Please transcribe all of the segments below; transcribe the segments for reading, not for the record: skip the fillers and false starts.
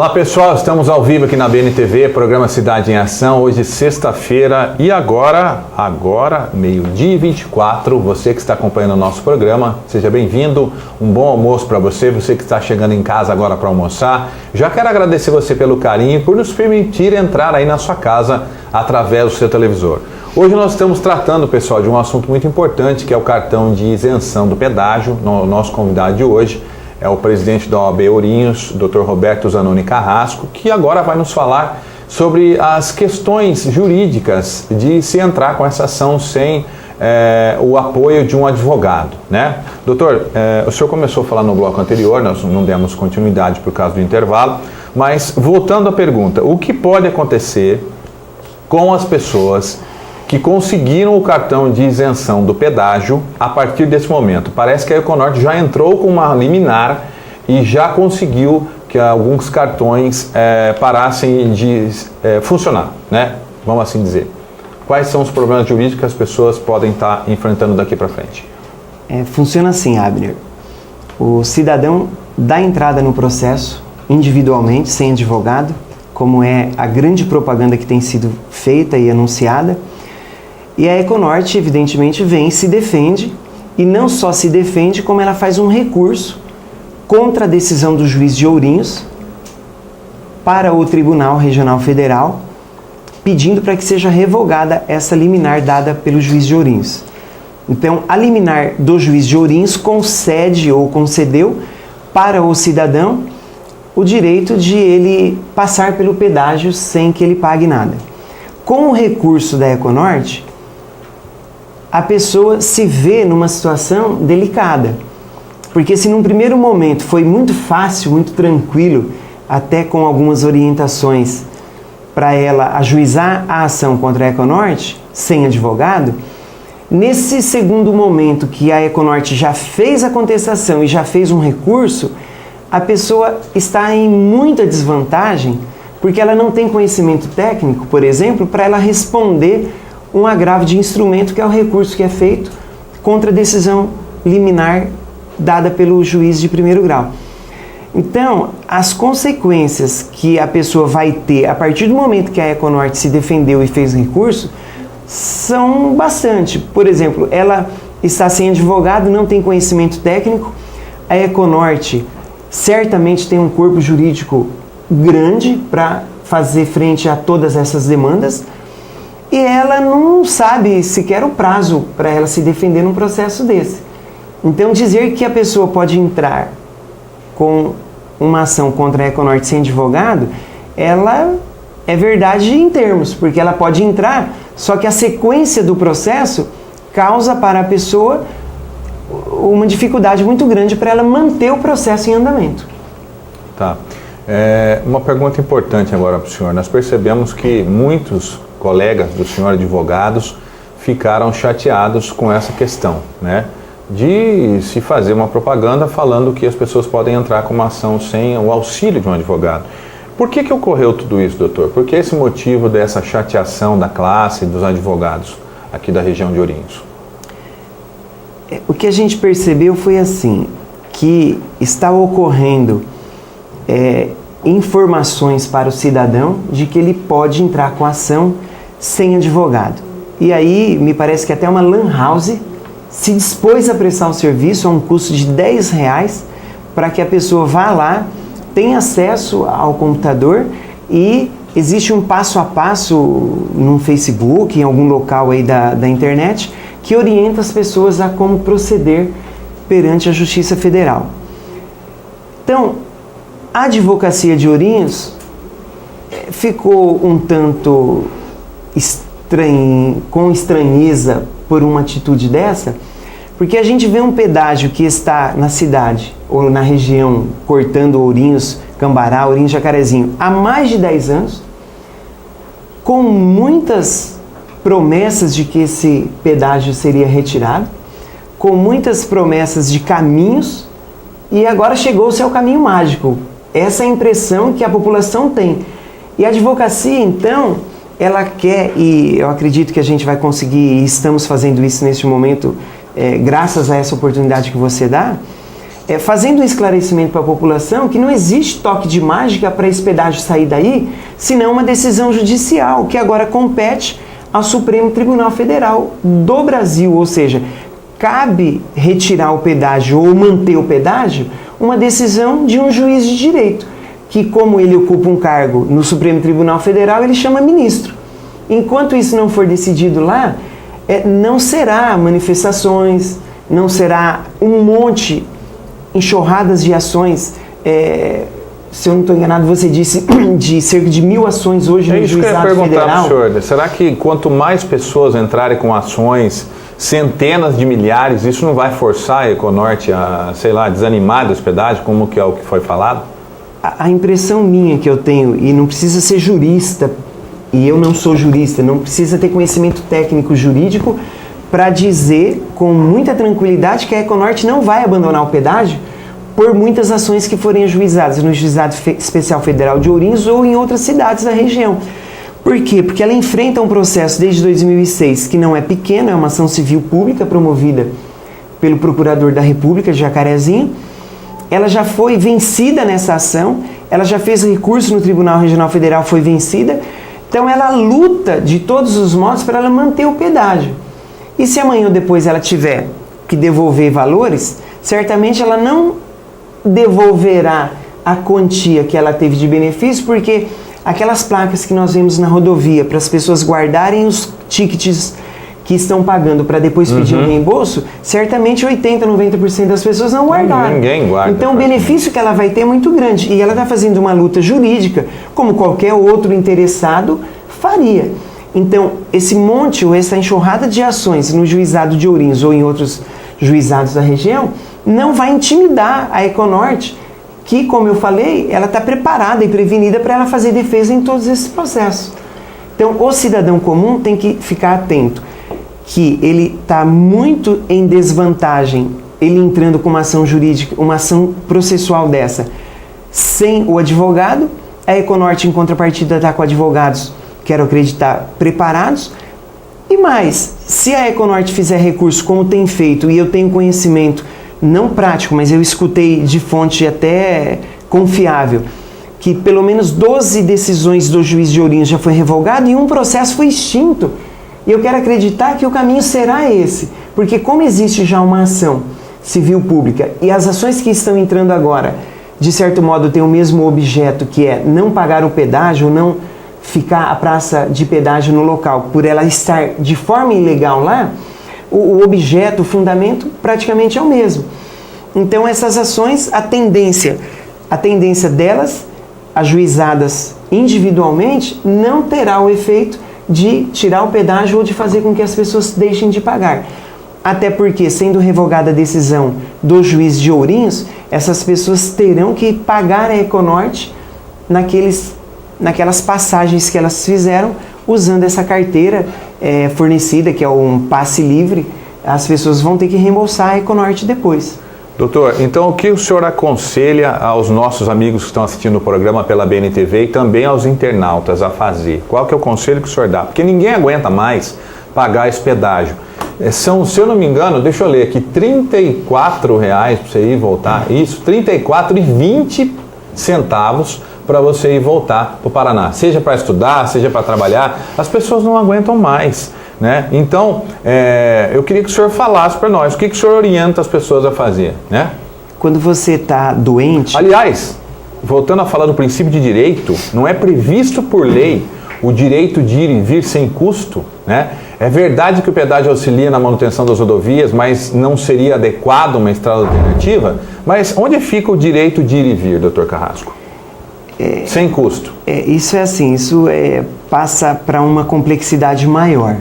Olá pessoal, estamos ao vivo aqui na BNTV, programa Cidade em Ação, hoje sexta-feira e agora, meio-dia e 24, você que está acompanhando o nosso programa, seja bem-vindo, um bom almoço para você que está chegando em casa agora para almoçar. Já quero agradecer você pelo carinho e por nos permitir entrar aí na sua casa através do seu televisor. Hoje nós estamos tratando, pessoal, de um assunto muito importante que é o cartão de isenção do pedágio. O nosso convidado de hoje é o presidente da OAB Ourinhos, Dr. Roberto Zanoni Carrasco, que agora vai nos falar sobre as questões jurídicas de se entrar com essa ação sem o apoio de um advogado, né? Doutor, o senhor começou a falar no bloco anterior, nós não demos continuidade por causa do intervalo, mas voltando à pergunta, o que pode acontecer com as pessoas que conseguiram o cartão de isenção do pedágio a partir desse momento? Parece que a Econorte já entrou com uma liminar e já conseguiu que alguns cartões parassem de funcionar, né? Vamos assim dizer. Quais são os problemas jurídicos que as pessoas podem estar enfrentando daqui para frente? Funciona assim, Abner. O cidadão dá entrada no processo individualmente, sem advogado, como é a grande propaganda que tem sido feita e anunciada. E a Econorte, evidentemente, vem e se defende, e não só se defende, como ela faz um recurso contra a decisão do juiz de Ourinhos para o Tribunal Regional Federal, pedindo para que seja revogada essa liminar dada pelo juiz de Ourinhos. Então, a liminar do juiz de Ourinhos concede ou concedeu para o cidadão o direito de ele passar pelo pedágio sem que ele pague nada. Com o recurso da Econorte, a pessoa se vê numa situação delicada, porque se num primeiro momento foi muito fácil, muito tranquilo, até com algumas orientações para ela ajuizar a ação contra a Econorte, sem advogado, nesse segundo momento que a Econorte já fez a contestação e já fez um recurso, a pessoa está em muita desvantagem, porque ela não tem conhecimento técnico, por exemplo, para ela responder um agravo de instrumento, que é o recurso que é feito contra a decisão liminar dada pelo juiz de primeiro grau. Então, as consequências que a pessoa vai ter a partir do momento que a Econorte se defendeu e fez recurso são bastante. Por exemplo, ela está sem advogado, não tem conhecimento técnico, a Econorte certamente tem um corpo jurídico grande para fazer frente a todas essas demandas, e ela não sabe sequer o prazo para ela se defender num processo desse. Então, dizer que a pessoa pode entrar com uma ação contra a Econorte sem advogado, ela é verdade em termos, porque ela pode entrar, só que a sequência do processo causa para a pessoa uma dificuldade muito grande para ela manter o processo em andamento. Tá. Uma pergunta importante agora para o senhor. Nós percebemos que muitos colegas do senhor advogados ficaram chateados com essa questão, né? De se fazer uma propaganda falando que as pessoas podem entrar com uma ação sem o auxílio de um advogado. Por que ocorreu tudo isso, doutor? Por que esse motivo dessa chateação da classe, dos advogados aqui da região de Ourinhos? O que a gente percebeu foi assim, que está ocorrendo informações para o cidadão de que ele pode entrar com a ação sem advogado. E aí, me parece que até uma lan house se dispôs a prestar o serviço a um custo de R$10 para que a pessoa vá lá, tenha acesso ao computador e existe um passo a passo no Facebook, em algum local aí da internet, que orienta as pessoas a como proceder perante a Justiça Federal. Então, a Advocacia de Ourinhos ficou um tanto com estranheza por uma atitude dessa, porque a gente vê um pedágio que está na cidade ou na região cortando Ourinhos, Cambará, Ourinhos, Jacarezinho há mais de 10 anos, com muitas promessas de que esse pedágio seria retirado, com muitas promessas de caminhos, e agora chegou-se ao caminho mágico. Essa é a impressão que a população tem. E a advocacia, então, ela quer, e eu acredito que a gente vai conseguir, e estamos fazendo isso neste momento, graças a essa oportunidade que você dá, fazendo um esclarecimento para a população que não existe toque de mágica para esse pedágio sair daí, senão uma decisão judicial, que agora compete ao Supremo Tribunal Federal do Brasil, ou seja, cabe retirar o pedágio ou manter o pedágio uma decisão de um juiz de direito, que como ele ocupa um cargo no Supremo Tribunal Federal, ele chama ministro. Enquanto isso não for decidido lá, não será manifestações, não será um monte, enxurradas de ações. Se eu não estou enganado, você disse de cerca de 1.000 ações hoje no Juizado Federal. É isso que eu ia perguntar, senhor. Será que quanto mais pessoas entrarem com ações, centenas de milhares, isso não vai forçar a Econorte a, sei lá, desanimar da hospedagem, como que é o que foi falado? A impressão minha que eu tenho, e não precisa ser jurista, e eu não sou jurista, não precisa ter conhecimento técnico jurídico para dizer com muita tranquilidade que a Econorte não vai abandonar o pedágio por muitas ações que forem ajuizadas no Juizado Especial Federal de Ourinhos ou em outras cidades da região. Por quê? Porque ela enfrenta um processo desde 2006 que não é pequeno, é uma ação civil pública promovida pelo Procurador da República, Jacarezinho. Ela já foi vencida nessa ação, ela já fez recurso no Tribunal Regional Federal, foi vencida. Então ela luta de todos os modos para ela manter o pedágio. E se amanhã ou depois ela tiver que devolver valores, certamente ela não devolverá a quantia que ela teve de benefício, porque aquelas placas que nós vemos na rodovia para as pessoas guardarem os tickets que estão pagando para depois pedir um reembolso, certamente 80%, 90% das pessoas não guardaram. Ninguém guarda. Então o benefício que ela vai ter é muito grande. E ela está fazendo uma luta jurídica, como qualquer outro interessado faria. Então, esse monte ou essa enxurrada de ações no Juizado de Ourinhos ou em outros juizados da região não vai intimidar a Econorte, que, como eu falei, ela está preparada e prevenida para ela fazer defesa em todos esses processos. Então, o cidadão comum tem que ficar atento que ele está muito em desvantagem, ele entrando com uma ação jurídica, uma ação processual dessa, sem o advogado. A Econorte, em contrapartida, está com advogados, quero acreditar, preparados. E mais, se a Econorte fizer recurso como tem feito, e eu tenho conhecimento, não prático, mas eu escutei de fonte até confiável, que pelo menos 12 decisões do juiz de Ourinhos já foi revogado e um processo foi extinto. E eu quero acreditar que o caminho será esse, porque como existe já uma ação civil pública e as ações que estão entrando agora, de certo modo, têm o mesmo objeto, que é não pagar o pedágio, não ficar a praça de pedágio no local, por ela estar de forma ilegal lá, o objeto, o fundamento praticamente é o mesmo. Então essas ações, a tendência delas, ajuizadas individualmente, não terá o efeito de tirar o pedágio ou de fazer com que as pessoas deixem de pagar. Até porque, sendo revogada a decisão do juiz de Ourinhos, essas pessoas terão que pagar a Econorte naquelas passagens que elas fizeram usando essa carteira fornecida, que é um passe livre. As pessoas vão ter que reembolsar a Econorte depois. Doutor, então o que o senhor aconselha aos nossos amigos que estão assistindo o programa pela BNTV e também aos internautas a fazer? Qual que é o conselho que o senhor dá? Porque ninguém aguenta mais pagar esse pedágio. São, se eu não me engano, deixa eu ler aqui, R$34 para você ir e voltar. Isso, R$34,20 para você ir e voltar para o Paraná. Seja para estudar, seja para trabalhar, as pessoas não aguentam mais, né? Então, eu queria que o senhor falasse para nós, o que o senhor orienta as pessoas a fazer, né? Quando você está doente... Aliás, voltando a falar do princípio de direito, não é previsto por lei o direito de ir e vir sem custo, né? É verdade que o pedágio auxilia na manutenção das rodovias, mas não seria adequado uma estrada alternativa? Mas onde fica o direito de ir e vir, doutor Carrasco? Sem custo. Isso é assim, isso passa para uma complexidade maior.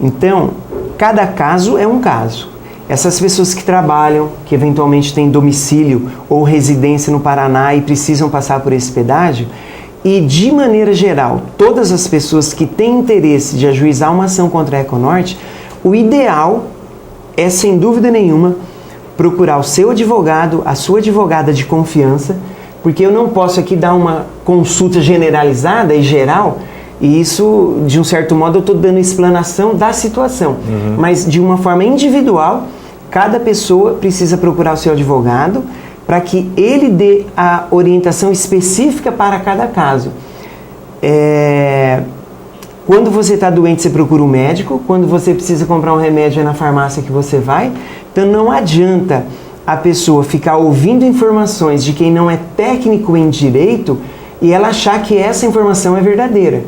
Então, cada caso é um caso. Essas pessoas que trabalham, que eventualmente têm domicílio ou residência no Paraná e precisam passar por esse pedágio, e de maneira geral, todas as pessoas que têm interesse de ajuizar uma ação contra a Econorte, o ideal é, sem dúvida nenhuma, procurar o seu advogado, a sua advogada de confiança, porque eu não posso aqui dar uma consulta generalizada e geral, e isso, de um certo modo, eu estou dando explanação da situação. Mas, de uma forma individual, cada pessoa precisa procurar o seu advogado para que ele dê a orientação específica para cada caso. Quando você está doente, você procura um médico. Quando você precisa comprar um remédio, é na farmácia que você vai. Então não adianta a pessoa ficar ouvindo informações de quem não é técnico em direito e ela achar que essa informação é verdadeira.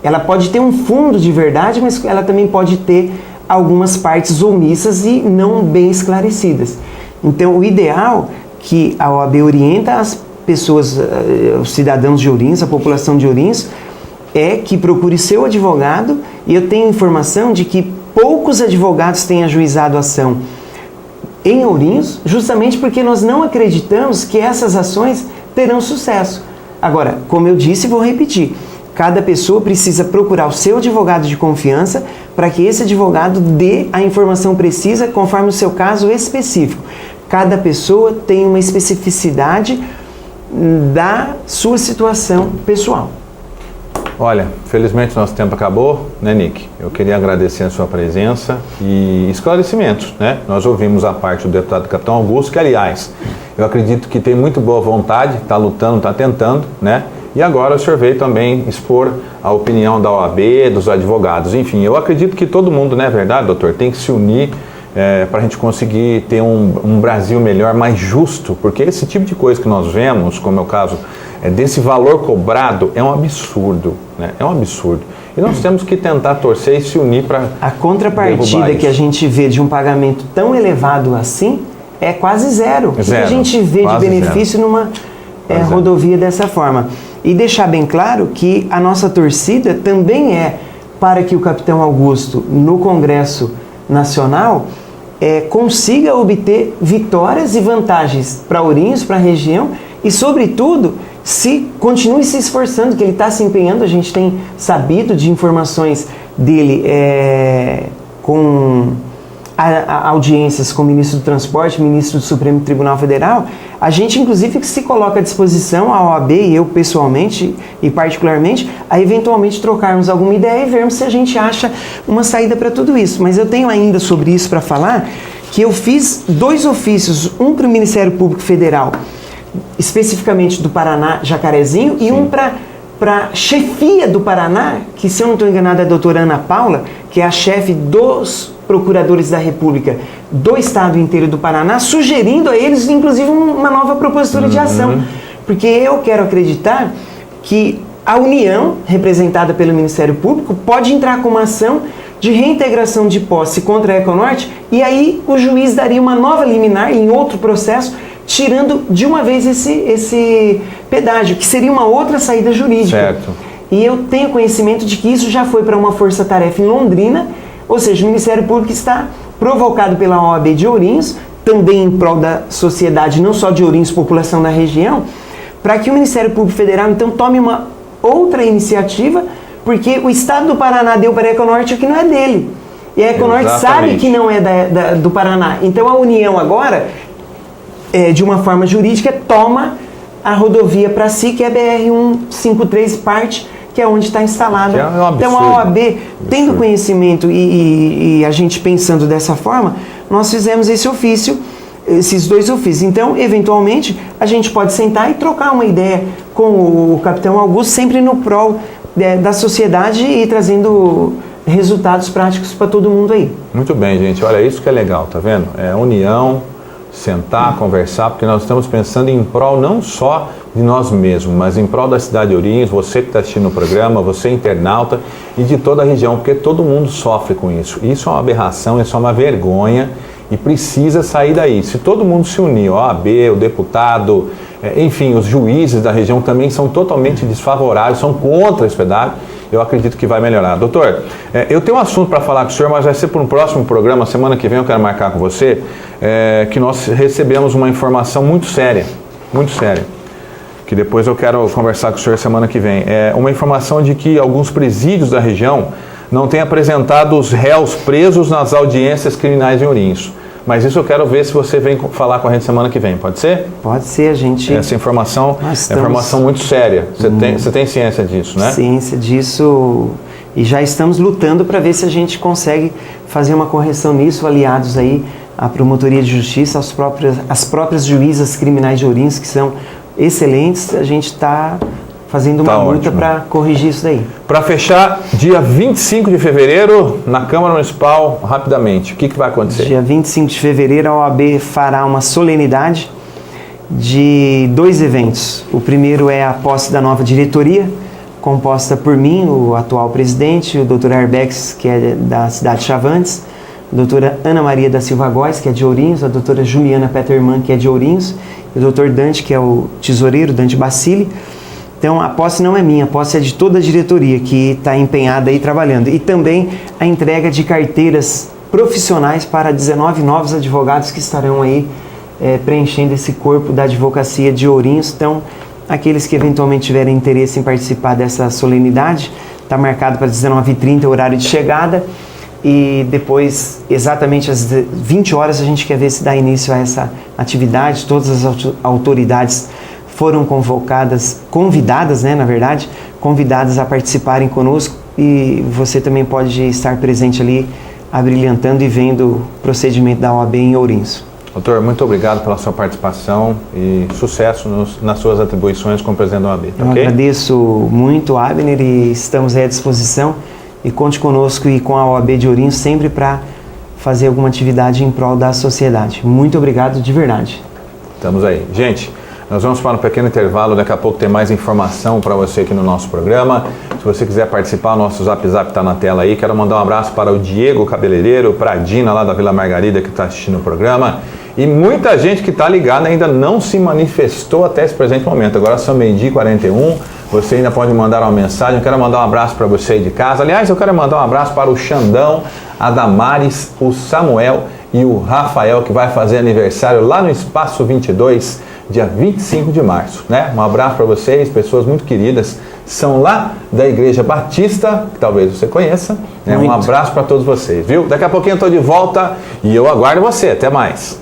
Ela pode ter um fundo de verdade, mas ela também pode ter algumas partes omissas e não bem esclarecidas. Então, o ideal que a OAB orienta as pessoas, os cidadãos de Ourinhos, a população de Ourinhos, é que procure seu advogado, e eu tenho informação de que poucos advogados têm ajuizado ação em Ourinhos, justamente porque nós não acreditamos que essas ações terão sucesso. Agora, como eu disse, vou repetir, cada pessoa precisa procurar o seu advogado de confiança para que esse advogado dê a informação precisa conforme o seu caso específico. Cada pessoa tem uma especificidade da sua situação pessoal. Olha, felizmente nosso tempo acabou, né, Nick? Eu queria agradecer a sua presença e esclarecimentos, né? Nós ouvimos a parte do deputado Capitão Augusto, que, aliás, eu acredito que tem muito boa vontade, está lutando, está tentando, né? E agora o senhor veio também expor a opinião da OAB, dos advogados. Enfim, eu acredito que todo mundo, não é verdade, doutor, tem que se unir para a gente conseguir ter um Brasil melhor, mais justo, porque esse tipo de coisa que nós vemos, como é o caso desse valor cobrado, é um absurdo, né? É um absurdo. E nós temos que tentar torcer e se unir para a contrapartida que a gente vê de um pagamento tão elevado assim é quase zero. O que a gente vê de benefício numa rodovia dessa forma? E deixar bem claro que a nossa torcida também é para que o Capitão Augusto, no Congresso Nacional, consiga obter vitórias e vantagens para Ourinhos, para a região e, sobretudo, continue se esforçando, que ele está se empenhando. A gente tem sabido de informações dele com audiências com o ministro do Transporte, ministro do Supremo Tribunal Federal. A gente, inclusive, se coloca à disposição, a OAB e eu pessoalmente e particularmente, a eventualmente trocarmos alguma ideia e vermos se a gente acha uma saída para tudo isso. Mas eu tenho ainda sobre isso para falar, que eu fiz 2 ofícios, um para o Ministério Público Federal, especificamente do Paraná, Jacarezinho, e um para a chefia do Paraná, que, se eu não estou enganado, é a doutora Ana Paula, que é a chefe dos procuradores da República do estado inteiro do Paraná, sugerindo a eles, inclusive, uma nova propositura de ação. Porque eu quero acreditar que a União, representada pelo Ministério Público, pode entrar com uma ação de reintegração de posse contra a Econorte, e aí o juiz daria uma nova liminar em outro processo, tirando de uma vez esse pedágio, que seria uma outra saída jurídica. Certo. E eu tenho conhecimento de que isso já foi para uma força-tarefa em Londrina, ou seja, o Ministério Público está provocado pela OAB de Ourinhos, também em prol da sociedade, não só de Ourinhos, população da região, para que o Ministério Público Federal, então, tome uma outra iniciativa, porque o Estado do Paraná deu para a Econorte o que não é dele. E a Econorte sabe que não é do Paraná. Então, a União agora, de uma forma jurídica, toma a rodovia para si, que é a BR-153, parte, que é onde está instalada. Então, a OAB, tendo conhecimento e a gente pensando dessa forma, nós fizemos esses 2 ofícios. Então, eventualmente, a gente pode sentar e trocar uma ideia com o Capitão Augusto, sempre no prol da sociedade e trazendo resultados práticos para todo mundo aí. Muito bem, gente. Olha, isso que é legal, tá vendo? É união, sentar, conversar, porque nós estamos pensando em prol não só de nós mesmos, mas em prol da cidade de Ourinhos, você que está assistindo o programa, você internauta e de toda a região, porque todo mundo sofre com isso. Isso é uma aberração, isso é uma vergonha e precisa sair daí. Se todo mundo se unir, o OAB, o deputado, enfim, os juízes da região também são totalmente desfavoráveis, são contra esse pedágio, eu acredito que vai melhorar. Doutor, eu tenho um assunto para falar com o senhor, mas vai ser para um próximo programa, semana que vem eu quero marcar com você, que nós recebemos uma informação muito séria, que depois eu quero conversar com o senhor semana que vem. É uma informação de que alguns presídios da região não têm apresentado os réus presos nas audiências criminais em Ourinhos. Mas isso eu quero ver se você vem falar com a gente semana que vem, pode ser? Pode ser, a gente... Essa informação é informação muito séria, você tem ciência disso, né? Ciência disso, e já estamos lutando para ver se a gente consegue fazer uma correção nisso, aliados aí a Promotoria de Justiça, as próprias juízas criminais de Ourinhos, que são excelentes. A gente está fazendo uma luta para corrigir isso daí. Para fechar, dia 25 de fevereiro, na Câmara Municipal, rapidamente, o que vai acontecer? Dia 25 de fevereiro, a OAB fará uma solenidade de 2 eventos. O primeiro é a posse da nova diretoria, composta por mim, o atual presidente, o Dr. Arbex, que é da cidade de Chavantes, a doutora Ana Maria da Silva Góes, que é de Ourinhos, a doutora Juliana Peterman, que é de Ourinhos, e o Dr. Dante, que é o tesoureiro, Dante Bacilli. Então, a posse não é minha, a posse é de toda a diretoria que está empenhada aí trabalhando. E também a entrega de carteiras profissionais para 19 novos advogados que estarão aí preenchendo esse corpo da advocacia de Ourinhos. Então, aqueles que eventualmente tiverem interesse em participar dessa solenidade, está marcado para 19h30 o horário de chegada. E depois, exatamente às 20 horas, a gente quer ver se dá início a essa atividade. Todas as autoridades foram convidadas, né, na verdade, convidadas a participarem conosco, e você também pode estar presente ali, abrilhantando e vendo o procedimento da OAB em Ourinhos. Doutor, muito obrigado pela sua participação e sucesso nas suas atribuições como presidente da OAB. Eu agradeço muito, Abner, e estamos aí à disposição, e conte conosco e com a OAB de Ourinhos sempre para fazer alguma atividade em prol da sociedade. Muito obrigado de verdade. Estamos aí. Gente, nós vamos para um pequeno intervalo, daqui a pouco tem mais informação para você aqui no nosso programa. Se você quiser participar, o nosso Zap está na tela aí. Quero mandar um abraço para o Diego Cabeleireiro, para a Dina lá da Vila Margarida que está assistindo o programa. E muita gente que está ligada ainda não se manifestou até esse presente momento. Agora são 12h41, você ainda pode mandar uma mensagem. Eu quero mandar um abraço para você aí de casa. Aliás, eu quero mandar um abraço para o Xandão, a Damares, o Samuel e o Rafael, que vai fazer aniversário lá no Espaço 22, dia 25 de março, né? Um abraço para vocês, pessoas muito queridas, são lá da Igreja Batista, que talvez você conheça, né? Um abraço para todos vocês, viu? Daqui a pouquinho eu estou de volta e eu aguardo você. Até mais.